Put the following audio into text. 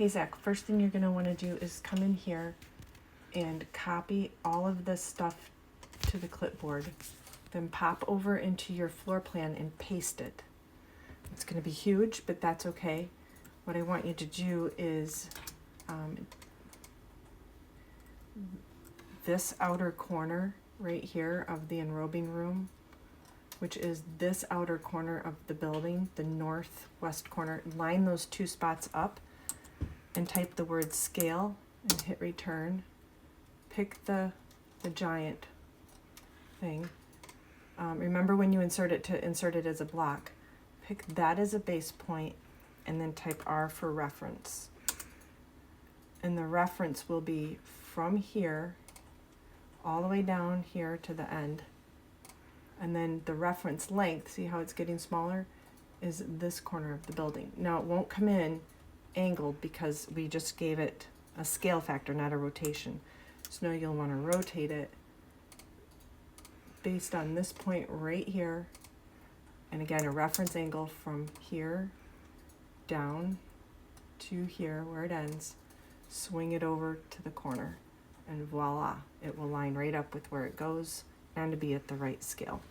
Hey Zach, first thing you're going to want to do is come in here and copy all of this stuff to the clipboard. Then pop over into your floor plan and paste it. It's going to be huge, but that's okay. What I want you to do is this outer corner right here of the enrobing room, which is this outer corner of the building, the northwest corner, line those two spots up and type the word scale and hit return. Pick the giant thing. Remember when you insert it to insert it as a block. Pick that as a base point and then type R for reference. And the reference will be from here all the way down here to the end. And then the reference length, see how it's getting smaller, is this corner of the building. Now it won't come in angled because we just gave it a scale factor, not a rotation. So now you'll want to rotate it based on this point right here. And again, a reference angle from here down to here where it ends. Swing it over to the corner and voila, it will line right up with where it goes and be at the right scale.